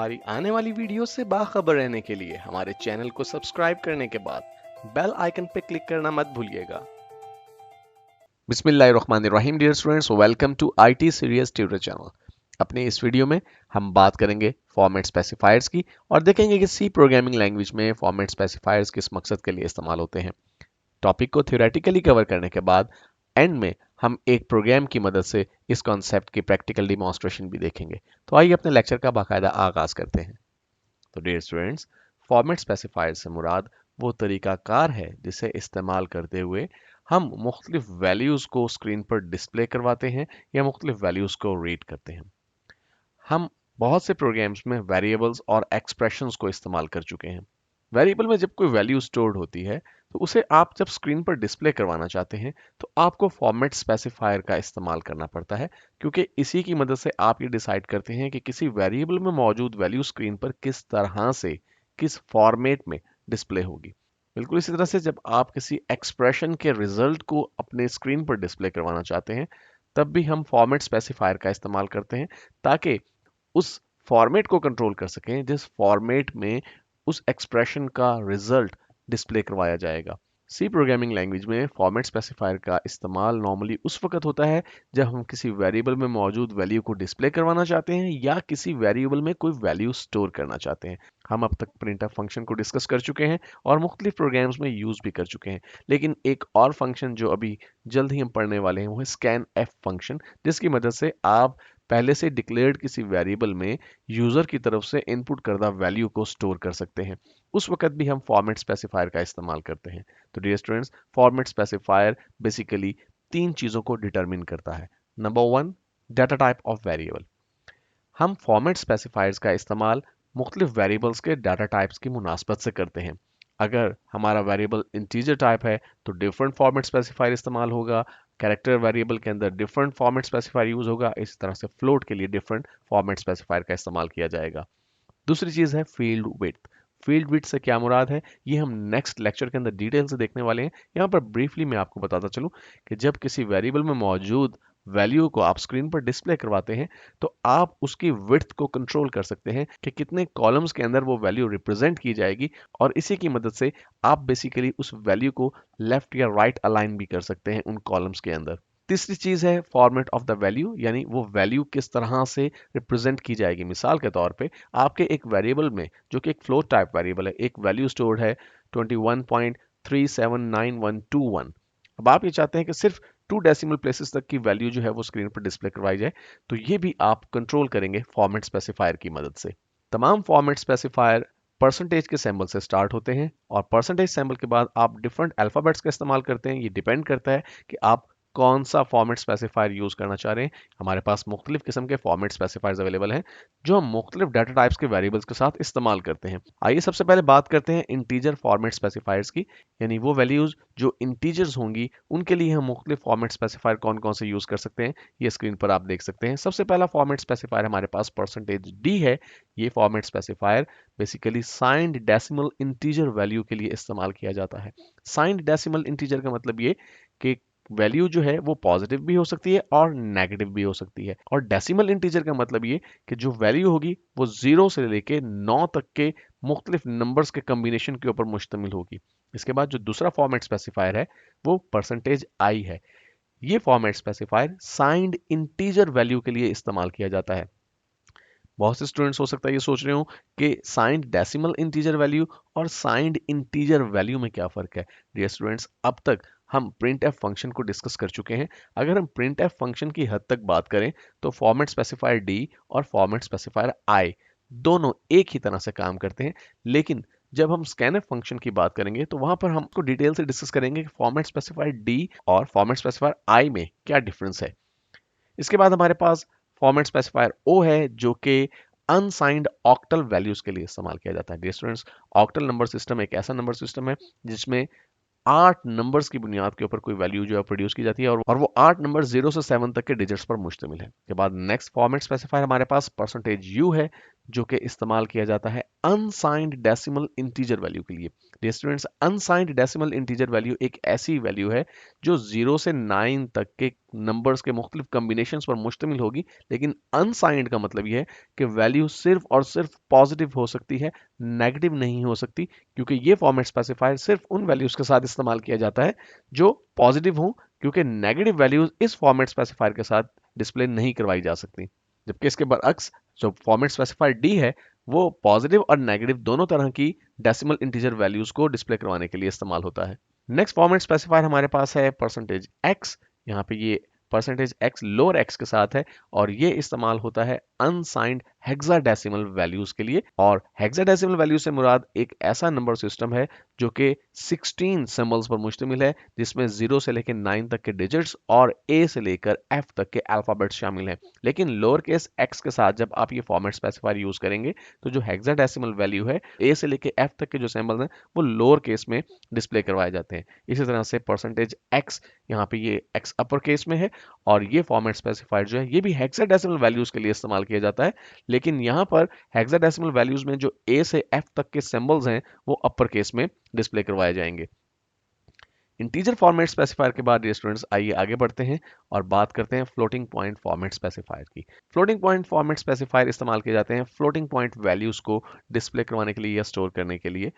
हमारी आने वाली वीडियो से बाखबर रहने के लिए हमारे चैनल को सब्सक्राइब करने के बाद बेल आइकन पर क्लिक करना मत भूलिएगा। बिस्मिल्लाहिर्रहमानिर्रहीम dear students, welcome to IT serious tutor channel. अपने इस वीडियो में हम बात करेंगे फॉर्मेट स्पेसिफायर्स की और देखेंगे कि सी प्रोग्रामिंग लैंग्वेज में फॉर्मेट स्पेसिफायर्स किस मकसद के लिए इस्तेमाल होते हैं। टॉपिक को थ्योरेटिकली कवर करने के बाद एंड में हम एक प्रोग्राम की मदद से इस कॉन्सेप्ट की प्रैक्टिकल डिमॉन्स्ट्रेशन भी देखेंगे। तो आइए अपने लेक्चर का बाकायदा आगाज करते हैं। तो डियर स्टूडेंट्स, फॉर्मेट स्पेसिफायर से मुराद वो तरीकाकार है जिसे इस्तेमाल करते हुए हम मुख्तलिफ वैल्यूज़ को स्क्रीन पर डिस्प्ले करवाते हैं या मुख्तलिफ वैल्यूज़ को रीड करते हैं। हम बहुत से प्रोग्राम्स में वेरिएबल्स और एक्सप्रेशंस को इस्तेमाल कर चुके हैं। वेरिएबल में जब कोई वैल्यू स्टोर्ड होती है तो उसे आप जब स्क्रीन पर डिस्प्ले करवाना चाहते हैं तो आपको फॉर्मेट स्पेसिफायर का इस्तेमाल करना पड़ता है, क्योंकि इसी की मदद से आप ये डिसाइड करते हैं कि किसी वेरिएबल में मौजूद वैल्यू स्क्रीन पर किस तरह से, किस फॉर्मेट में डिस्प्ले होगी। बिल्कुल इसी तरह से जब आप किसी एक्सप्रेशन के रिजल्ट को अपने स्क्रीन पर डिस्प्ले करवाना चाहते हैं तब भी हम फॉर्मेट स्पेसिफायर का इस्तेमाल करते हैं, ताकि उस फॉर्मेट को कंट्रोल कर सकें जिस फॉर्मेट में उस एक्सप्रेशन का रिजल्ट डिस्प्ले करवाया जाएगा। सी प्रोग्रामिंग लैंग्वेज में फॉर्मेट स्पेसिफायर का इस्तेमाल नॉर्मली उस वक्त होता है जब हम किसी वेरिएबल में मौजूद वैल्यू को डिस्प्ले करवाना चाहते हैं या किसी वेरिएबल में कोई वैल्यू स्टोर करना चाहते हैं। हम अब तक प्रिंटफ फंक्शन को डिस्कस कर चुके हैं और मुख्तलिफ प्रोग्राम्स में यूज भी कर चुके हैं, लेकिन एक और फंक्शन जो अभी जल्द ही हम पढ़ने वाले हैं वो है स्कैन एफ फंक्शन, जिसकी मदद से आप पहले से डिक्लेयर्ड किसी वेरिएबल में यूजर की तरफ से इनपुट करदा वैल्यू को स्टोर कर सकते हैं। उस वक्त भी हम फॉर्मेट स्पेसिफायर का इस्तेमाल करते हैं। तो dear students, format specifier basically तीन चीजों को डिटरमिन करता है। Number one, data type of variable. हम फॉर्मेट स्पेसिफायर्स का इस्तेमाल मुख्तलिफ वेरिएबल्स के डाटा टाइप्स की मुनासबत से करते हैं। अगर हमारा वेरिएबल इंटीजर टाइप है तो डिफरेंट फॉर्मेट स्पेसिफायर इस्तेमाल होगा। कैरेक्टर वेरिएबल के अंदर डिफरेंट फॉर्मेट स्पेसिफायर यूज होगा। इस तरह से फ्लोट के लिए डिफरेंट फॉर्मेट स्पेसिफायर का इस्तेमाल किया जाएगा। दूसरी चीज है फील्ड विड्थ। फील्ड विड्थ से क्या मुराद है, ये हम नेक्स्ट लेक्चर के अंदर डिटेल से देखने वाले हैं। यहाँ पर ब्रीफली मैं आपको बताता चलूं कि जब किसी वेरिएबल में मौजूद वैल्यू को आप स्क्रीन पर डिस्प्ले करवाते हैं तो आप उसकी विड्थ को कंट्रोल कर सकते हैं कि कितने कॉलम्स के अंदर वो वैल्यू रिप्रेजेंट की जाएगी, और इसी की मदद से आप बेसिकली उस वैल्यू को लेफ्ट या राइट अलाइन भी कर सकते हैं उन कॉलम्स के अंदर। तीसरी चीज है फॉर्मेट ऑफ द वैल्यू, यानी वो वैल्यू किस तरह से रिप्रेजेंट की जाएगी। मिसाल के तौर पे आपके एक वेरिएबल में, जो कि एक फ्लोट टाइप वेरिएबल है, एक वैल्यू स्टोर्ड है 21.379121। अब आप ये चाहते हैं कि सिर्फ 2 डेसिमल प्लेसेस तक की वैल्यू जो है वो स्क्रीन पर डिस्प्ले करवाई जाए, तो ये भी आप कंट्रोल करेंगे फॉर्मेट स्पेसिफायर की मदद से। तमाम फॉर्मेट स्पेसिफायर परसेंटेज के सिंबल से स्टार्ट होते हैं और परसेंटेज सिंबल के बाद आप डिफरेंट अल्फाबेट्स का इस्तेमाल करते हैं। ये डिपेंड करता है कि आप कौन सा फॉर्मेट स्पेसिफायर यूज करना चाह रहे हैं। हमारे पास मुख्तलिफ किस्म के फॉर्मेट स्पेसिफायर्स अवेलेबल हैं जो हम मुख्तलिफ डाटा टाइप्स के वेरिएबल्स के साथ इस्तेमाल करते हैं। आइए सबसे पहले बात करते हैं इंटीजर फॉर्मेट स्पेसिफायर्स की, यानी वो वैल्यूज जो इंटीजर्स होंगी उनके लिए हम मुख्तलिफ फॉर्मेट स्पेसिफायर कौन कौन से यूज कर सकते हैं, ये स्क्रीन पर आप देख सकते हैं। सबसे पहला फॉर्मेट स्पेसिफायर हमारे पास परसेंटेज डी है। ये format specifier basically signed decimal integer value के लिए इस्तेमाल किया जाता है। साइंड डेसिमल इंटीजर का मतलब ये कि वैल्यू जो है वो पॉजिटिव भी हो सकती है और नेगेटिव भी हो सकती है, और डेसिमल इंटीजर का मतलब ये कि जो वैल्यू होगी वो 0 से लेके 9 तक के मुख्तलिफ नंबर्स के कम्बिनेशन के ऊपर मुश्तमिल होगी। इसके बाद जो दूसरा फॉर्मेट स्पेसिफायर है वो परसेंटेज आई है। ये format specifier signed integer value के लिए इस्तेमाल किया जाता है। बहुत से स्टूडेंट्स हो सकता है ये सोच रहे हो कि साइंड डेसिमल इंटीजर वैल्यू और साइंड इंटीजर वैल्यू में क्या फर्क है। डियर स्टूडेंट्स, अब तक हम प्रिंट एफ फंक्शन को डिस्कस कर चुके हैं। अगर हम प्रिंट एफ फंक्शन की हद तक बात करें तो फॉर्मेट स्पेसिफायर डी और फॉर्मेट स्पेसिफायर आई दोनों एक ही तरह से काम करते हैं, लेकिन जब हम स्कैनफ फंक्शन की बात करेंगे तो वहां पर हमको डिटेल से डिस्कस करेंगे कि फॉर्मेट स्पेसिफायर डी और फॉर्मेट स्पेसिफायर आई में क्या डिफरेंस है। इसके बाद हमारे पास फॉर्मेट स्पेसिफायर ओ है जो कि अनसाइंड ऑक्टल वैल्यूज के लिए इस्तेमाल किया जाता है। Dear students, octal number system एक ऐसा नंबर सिस्टम है जिसमें 8 नंबर्स की बुनियाद के ऊपर कोई वैल्यू जो है प्रोड्यूस की जाती है, और वो 8 नंबर 0 से 7 तक के डिजिट्स पर मुश्तमिल है। के बाद नेक्स्ट फॉर्मेट स्पेसिफायर हमारे पास परसेंटेज यू है जो कि इस्तेमाल किया जाता है अनसाइंड डेसिमल इंटीजर वैल्यू के लिए। Dear students, unsigned decimal integer value एक ऐसी वैल्यू है जो 0 से 9 तक के नंबर्स के मुख्तलिफ कम्बिनेशंस पर मुश्तमिल होगी, लेकिन अनसाइंड का मतलब यह है कि वैल्यू सिर्फ और सिर्फ पॉजिटिव हो सकती है, नेगेटिव नहीं हो सकती, क्योंकि ये फॉर्मेट स्पेसिफायर सिर्फ उन वैल्यूज के साथ इस्तेमाल किया जाता है जो पॉजिटिव हो, क्योंकि नेगेटिव वैल्यूज इस फॉर्मेट स्पेसिफायर के साथ डिस्प्ले नहीं करवाई जा सकती। जबकि इसके बरअक्स जो फॉर्मेट स्पेसिफायर डी है वो पॉजिटिव और नेगेटिव दोनों तरह की डेसिमल इंटीजर वैल्यूज को डिस्प्ले करवाने के लिए इस्तेमाल होता है। नेक्स्ट फॉर्मेट स्पेसिफायर हमारे पास है परसेंटेज एक्स। यहाँ पे ये परसेंटेज एक्स लोअर एक्स के साथ है और ये इस्तेमाल होता है अनसाइंड हेक्साडेसिमल वैल्यूज के लिए। और हेक्साडेसिमल वैल्यू से मुराद एक ऐसा नंबर सिस्टम है जो कि 16 सिंबल्स पर मुश्तमिल है, जिसमें 0 से लेकर 9 तक के डिजिट्स और ए से लेकर एफ तक के अल्फाबेट्स शामिल हैं। लेकिन लोअर केस एक्स के साथ जब आप ये फॉर्मेट स्पेसिफायर यूज करेंगे तो जो हेक्साडेसिमल वैल्यू है ए से लेकर एफ तक के जो सिंबल्स हैं वो लोअर केस में डिस्प्ले करवाए जाते हैं। इसी तरह से परसेंटेज एक्स, यहाँ पे ये एक्स अपर केस में है और ये फॉर्मेट स्पेसिफायर जो है ये भी हेक्साडेसिमल वैल्यूज के लिए इस्तेमाल किया जाता है, लेकिन यहाँ पर हेक्साडेसिमल वैल्यूज में जो ए से एफ तक के सिंबल्स हैं वो अपर केस में डिस्प्ले करवाए जाएंगे। इंटीजर फॉर्मेट स्पेसिफायर के बाद स्टूडेंट्स आइए आगे बढ़ते हैं और बात करते हैं फ्लोटिंग पॉइंट फॉर्मेट स्पेसिफायर की। फ्लोटिंग पॉइंट फॉर्मेट स्पेसिफायर इस्तेमाल किए जाते हैं फ्लोटिंग पॉइंट वैल्यूज को डिस्प्ले करवाने के लिए या स्टोर करने के लिए।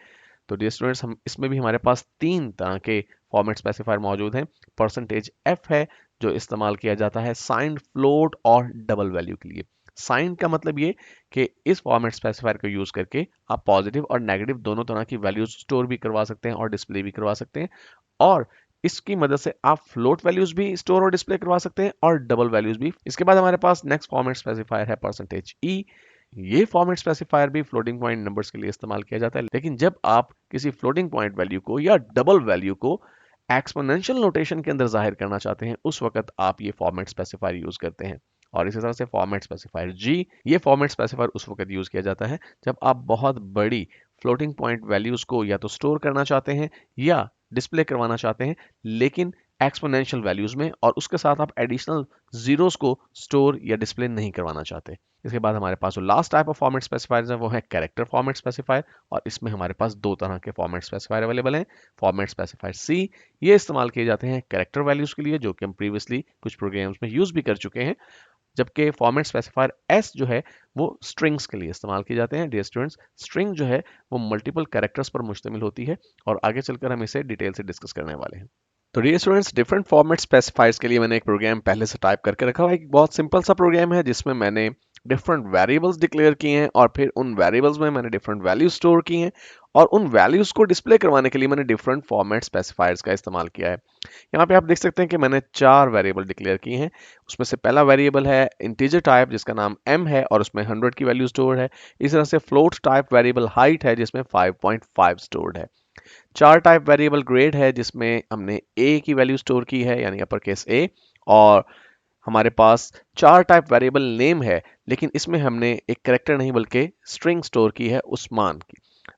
तो डियर स्टूडेंट्स, हम इसमें भी हमारे पास 3 तरह के फॉर्मेट स्पेसिफायर मौजूद हैं। परसेंटेज एफ है जो इस्तेमाल किया जाता है साइंड, फ्लोट और डबल वैल्यू के लिए। साइंड का मतलब ये कि इस फॉर्मेट स्पेसिफायर को यूज करके आप पॉजिटिव और नेगेटिव दोनों तरह की वैल्यूज स्टोर भी करवा सकते हैं और डिस्प्ले भी करवा सकते हैं, और इसकी मदद से आप फ्लोट वैल्यूज भी स्टोर और डिस्प्ले करवा सकते हैं और डबल वैल्यूज भी। इसके बाद हमारे पास नेक्स्ट फॉर्मेट स्पेसिफायर है परसेंटेज ई। ये फॉर्मेट स्पेसिफायर भी फ्लोटिंग पॉइंट नंबर्स के लिए इस्तेमाल किया जाता है, लेकिन जब आप किसी फ्लोटिंग पॉइंट वैल्यू को या डबल वैल्यू को एक्सपोनेंशियल नोटेशन के अंदर जाहिर करना चाहते हैं उस वक्त आप ये फॉर्मेट स्पेसिफायर यूज करते हैं। और इसी तरह से फॉर्मेट स्पेसिफायर जी, ये फॉर्मेट स्पेसिफायर उस वक्त यूज किया जाता है जब आप बहुत बड़ी फ्लोटिंग पॉइंट वैल्यूज को या तो स्टोर करना चाहते हैं या डिस्प्ले करवाना चाहते हैं, लेकिन एक्सपोनेंशियल वैल्यूज में, और उसके साथ आप एडिशनल जीरोस को स्टोर या डिस्प्ले नहीं करवाना चाहते। इसके बाद हमारे पास जो last type of format specifiers है वो है कैरेक्टर फॉर्मेट स्पेसिफायर, और इसमें हमारे पास 2 तरह के फॉर्मेट स्पेसिफायर अवेलेबल हैं। फॉर्मेट स्पेसिफायर सी, ये इस्तेमाल किए जाते हैं कैरेक्टर वैल्यूज के लिए, जो कि हम प्रीवियसली कुछ प्रोग्राम्स में यूज भी कर चुके हैं। जबकि फॉर्मेट स्पेसिफायर एस जो है वो स्ट्रिंग्स के लिए इस्तेमाल किए जाते हैं। डियर स्टूडेंट्स, स्ट्रिंग जो है वो मल्टीपल कैरेक्टर्स पर मुश्तमिल होती है और आगे चलकर हम इसे डिटेल से डिस्कस करने वाले हैं। तो dear students, different format specifiers के लिए मैंने एक प्रोग्राम पहले से टाइप करके रखा हुआ है। एक बहुत सिंपल सा प्रोग्राम है जिसमें मैंने डिफरेंट वेरिएबल्स डिक्लेयर किए हैं और फिर उन वेरिएबल्स में मैंने डिफरेंट वैल्यूज स्टोर की हैं, और उन वैल्यूज को डिस्प्ले करवाने के लिए मैंने डिफरेंट फॉर्मेट स्पेसिफायर्स का इस्तेमाल किया है। यहाँ पे आप देख सकते हैं कि मैंने 4 वेरिएबल डिक्लेयर किए हैं। उसमें से पहला वेरिएबल है इंटीजर टाइप जिसका नाम m है और उसमें 100 की वैल्यू स्टोर है। इस तरह से फ्लोट टाइप वेरिएबल हाइट है जिसमें 5.5 स्टोर्ड है। चार टाइप वेरिएबल ग्रेड है जिसमें हमने a की वैल्यू स्टोर की है यानी अपर केस a, और हमारे पास 4 टाइप वेरिएबल नेम है, लेकिन इसमें हमने एक कैरेक्टर नहीं बल्कि स्ट्रिंग स्टोर की है उस्मान की।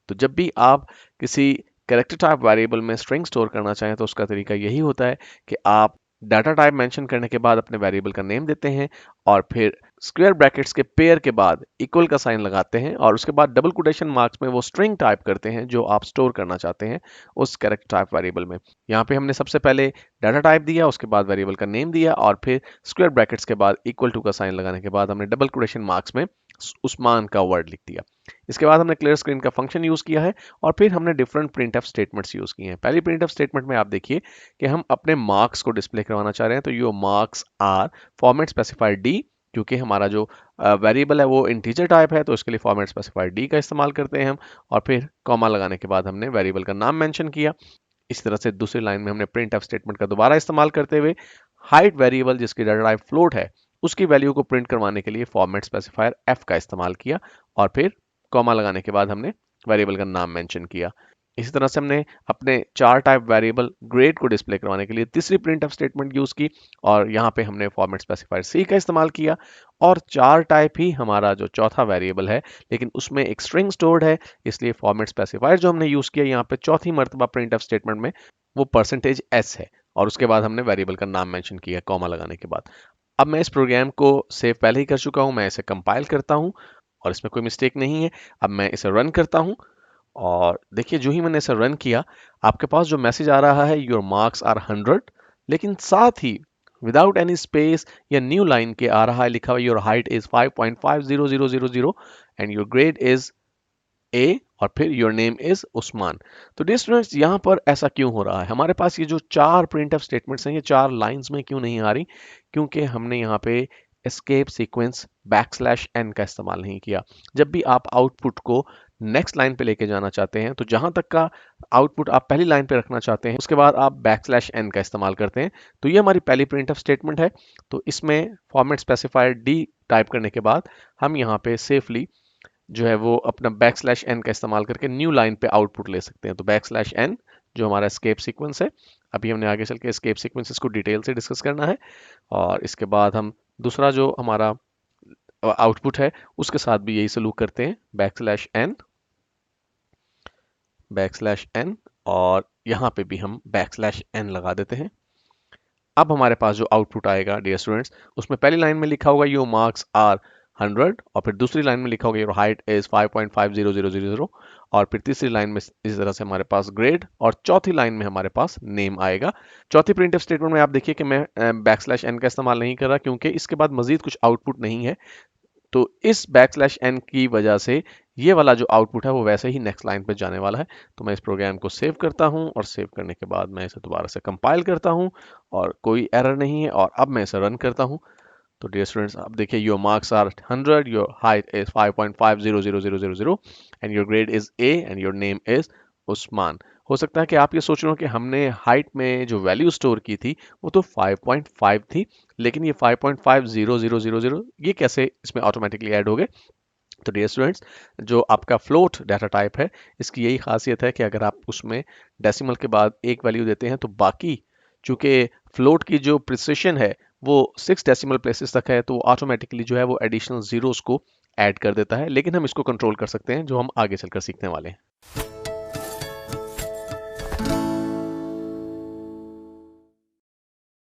तो जब भी आप किसी कैरेक्टर टाइप वेरिएबल में स्ट्रिंग स्टोर करना चाहें तो उसका तरीका यही होता है कि आप डाटा टाइप मेंशन करने के बाद अपने वेरिएबल का नेम देते हैं और फिर स्क्वायर ब्रैकेट्स के पेयर के बाद इक्वल का साइन लगाते हैं और उसके बाद डबल कोटेशन मार्क्स में वो स्ट्रिंग टाइप करते हैं जो आप स्टोर करना चाहते हैं उस कैरेक्टर टाइप वेरिएबल में। यहाँ पे हमने सबसे पहले डाटा टाइप दिया, उसके बाद वेरिएबल का नेम दिया और फिर स्क्वायर ब्रैकेट्स के बाद इक्वल टू का साइन लगाने के बाद हमने डबल कोटेशन मार्क्स में उस्मान का वर्ड लिख दिया। इसके बाद हमने क्लियर स्क्रीन का फंक्शन यूज किया है और फिर हमने डिफरेंट प्रिंटफ स्टेटमेंट्स यूज किए हैं। पहली प्रिंटफ स्टेटमेंट में आप देखिए कि हम अपने मार्क्स को डिस्प्ले करवाना चाह रहे हैं, तो यो marks are format specifier D, क्योंकि हमारा जो वेरिएबल है वो इंटीजर टाइप है तो इसके लिए फॉर्मेट स्पेसिफायर डी का इस्तेमाल करते हैं हम, और फिर कॉमा लगाने के बाद हमने वेरिएबल का नाम मेंशन किया। इस तरह से दूसरी लाइन में हमने प्रिंट एफ स्टेटमेंट का दोबारा इस्तेमाल करते हुए हाइट वेरिएबल जिसकी डाटा टाइप फ्लोट है उसकी वैल्यू को प्रिंट करवाने के लिए फॉर्मेट स्पेसिफायर एफ का इस्तेमाल किया और फिर कॉमा लगाने के बाद हमने वेरिएबल का नाम मेंशन किया। इसी तरह से हमने अपने 4 टाइप वेरिएबल ग्रेड को डिस्प्ले करवाने के लिए तीसरी प्रिंटफ स्टेटमेंट यूज की और यहाँ पे हमने फॉर्मेट स्पेसिफायर सी का इस्तेमाल किया, और 4 टाइप ही हमारा जो चौथा वेरिएबल है लेकिन उसमें एक स्ट्रिंग स्टोर्ड है, इसलिए फॉर्मेट स्पेसिफायर जो हमने यूज किया यहाँ पे चौथी मर्तबा प्रिंटफ स्टेटमेंट में वो परसेंटेज एस है, और उसके बाद हमने वेरिएबल का नाम मेंशन किया कॉमा लगाने के बाद। अब मैं इस प्रोग्राम को सेव पहले ही कर चुका हूँ, मैं इसे कंपाइल करता हूँ और इसमें कोई मिस्टेक नहीं है। अब मैं इसे रन करता हूँ और देखिए जो ही मैंने इसे रन किया, आपके पास जो मैसेज आ रहा है योर मार्क्स आर 100, लेकिन साथ ही विदाउट एनी स्पेस या न्यू लाइन के आ रहा है लिखा हुआ your height is 5.50000 and your grade is ए और फिर योर नेम इज उस्मान। तो डियर स्टूडेंट्स, यहाँ पर ऐसा क्यों हो रहा है? हमारे पास ये जो चार प्रिंटफ स्टेटमेंट्स हैं ये चार लाइंस में क्यों नहीं आ रही? क्योंकि हमने यहाँ पे एस्केप सीक्वेंस \n का इस्तेमाल नहीं किया। जब भी आप आउटपुट को नेक्स्ट लाइन पे लेके जाना चाहते हैं, तो जहां तक का आउटपुट आप पहली लाइन पे रखना चाहते हैं, उसके बाद आप \n का इस्तेमाल करते हैं। तो ये हमारी पहली प्रिंटफ स्टेटमेंट है। तो इसमें फॉर्मेट स्पेसिफायर डी टाइप करने के बाद हम यहाँ पे सेफली जो है वो अपना \n का इस्तेमाल करके न्यू लाइन पे आउटपुट ले सकते हैं। तो \n जो हमारा एस्केप सीक्वेंस है, अभी हमने आगे चल के एस्केप सीक्वेंसेस को डिटेल से डिस्कस करना है, और इसके बाद हम दूसरा जो हमारा आउटपुट है उसके साथ भी यही सलूक करते हैं, \n और यहाँ पे भी हम \n लगा देते हैं। अब हमारे पास जो आउटपुट आएगा डियर स्टूडेंट्स, उसमें पहली लाइन में लिखा होगा योर मार्क्स आर 100 और फिर दूसरी लाइन में लिखा होगा योर हाइट इज 5.50000 और फिर तीसरी लाइन में इस तरह से हमारे पास ग्रेड और चौथी लाइन में हमारे पास नेम आएगा। चौथी प्रिंटफ स्टेटमेंट में आप देखिए कि मैं \n का इस्तेमाल नहीं कर रहा क्योंकि इसके बाद मजीद कुछ आउटपुट नहीं है। तो इस \n की वजह से ये वाला जो आउटपुट है वो वैसे ही नेक्स्ट लाइन पे जाने वाला है। तो मैं इस प्रोग्राम को सेव करता हूं और सेव करने के बाद मैं इसे दोबारा से कंपाइल करता हूं और कोई एरर नहीं है, और अब मैं इसे रन करता हूं। तो डियर स्टूडेंट्स, आप देखिए your marks are 100, your height is 5.50000 and your grade is A and your name is Usman. हो सकता है कि आप ये सोच रहे हो कि हमने हाइट में जो वैल्यू स्टोर की थी वो तो 5.5 थी, लेकिन ये 5.50000 ये कैसे इसमें ऑटोमेटिकली ऐड हो गए? तो डियर स्टूडेंट्स, जो आपका फ्लोट डाटा टाइप है, इसकी यही खासियत है कि अगर आप उसमें डेसिमल के बाद एक वैल्यू देते हैं तो बाकी, चूंकि फ्लोट की जो प्रिसिशन है वो 6 डेसिमल प्लेसेस तक है, तो ऑटोमेटिकली जो है वो एडिशनल जीरोस को ऐड कर देता है। लेकिन हम इसको कंट्रोल कर सकते हैं, जो हम आगे चलकर सीखने वाले हैं।